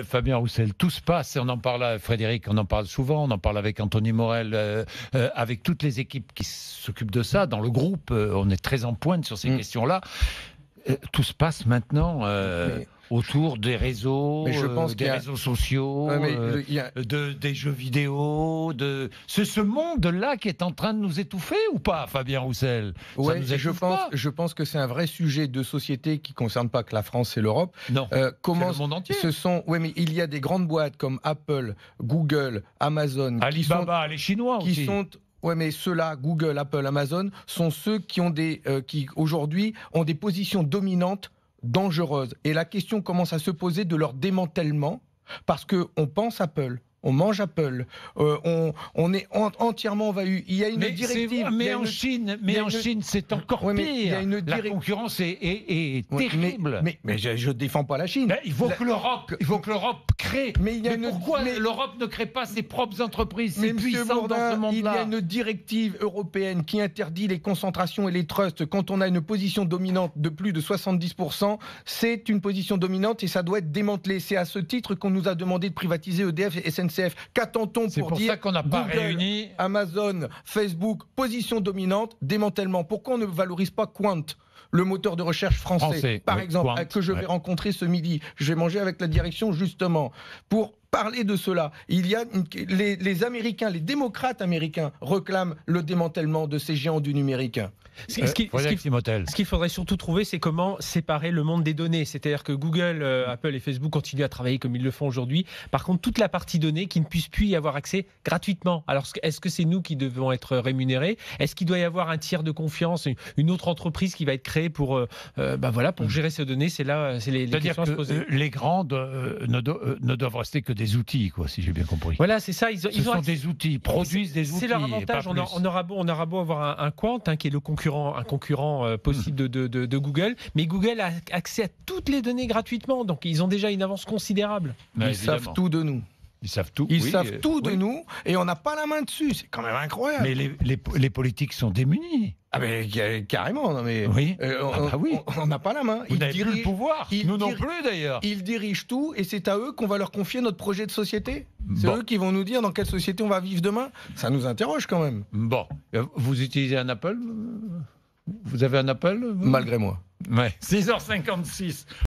Fabien Roussel, tout se passe, et on en parle, Frédéric, on en parle souvent, on en parle avec Anthony Morel, avec toutes les équipes qui s'occupent de ça. Dans le groupe, on est très en pointe sur ces questions-là. Tout se passe maintenant autour des réseaux, des réseaux sociaux, des jeux vidéo. C'est ce monde-là qui est en train de nous étouffer ou pas, Fabien Roussel? Ouais, je pense que c'est un vrai sujet de société qui ne concerne pas que la France et l'Europe. Non, c'est le monde entier. Mais il y a des grandes boîtes comme Apple, Google, Amazon, Alibaba, les Chinois qui aussi. sont... Oui, mais ceux-là, Google, Apple, Amazon, sont ceux qui aujourd'hui ont des positions dominantes dangereuses. Et la question commence à se poser de leur démantèlement, parce qu'on pense Apple. On mange Apple, on est entièrement envahi. Il y a une directive. Mais en Chine, c'est encore pire. La concurrence est terrible. Mais je ne défends pas la Chine. Il faut que l'Europe crée. Mais pourquoi l'Europe ne crée pas ses propres entreprises si puissantes dans ce monde-là? Il y a une directive européenne qui interdit les concentrations et les trusts. Quand on a une position dominante de plus de 70%, c'est une position dominante et ça doit être démantelé. C'est à ce titre qu'on nous a demandé de privatiser EDF et SNCF. Qu'attend-on pour dire ça qu'on n'a pas Google, réuni Amazon, Facebook, position dominante, démantèlement? Pourquoi on ne valorise pas Quant, le moteur de recherche français par exemple, Quant, que je vais rencontrer ce midi? Je vais manger avec la direction justement pour parler de cela. Il y a les Américains, les démocrates américains réclament le démantèlement de ces géants du numérique. Ce qu'il faudrait surtout trouver, c'est comment séparer le monde des données. C'est-à-dire que Google, Apple et Facebook continuent à travailler comme ils le font aujourd'hui. Par contre, toute la partie données qui ne puisse plus y avoir accès gratuitement. Alors, est-ce que c'est nous qui devons être rémunérés? Est-ce qu'il doit y avoir un tiers de confiance, une autre entreprise qui va être créée pour gérer ces données? C'est les questions à se poser. Les grandes ne doivent rester que des outils, quoi, si j'ai bien compris. Voilà, c'est ça. Ce sont des outils, ils produisent des outils. C'est leur avantage. On aura beau avoir un Quant, qui est un concurrent possible de Google, mais Google a accès à toutes les données gratuitement, donc ils ont déjà une avance considérable. Ils savent tout de nous. Ils savent tout. Ils savent tout de nous et on n'a pas la main dessus. C'est quand même incroyable. Mais les politiques sont démunis. Ah mais carrément, non mais on n'a pas la main. Vous n'avez plus le pouvoir. Nous non plus d'ailleurs. Ils dirigent tout et c'est à eux qu'on va leur confier notre projet de société. C'est eux qui vont nous dire dans quelle société on va vivre demain. Ça nous interroge quand même. Bon, vous utilisez un Apple? Vous avez un Apple? Malgré moi. Ouais. 6h56.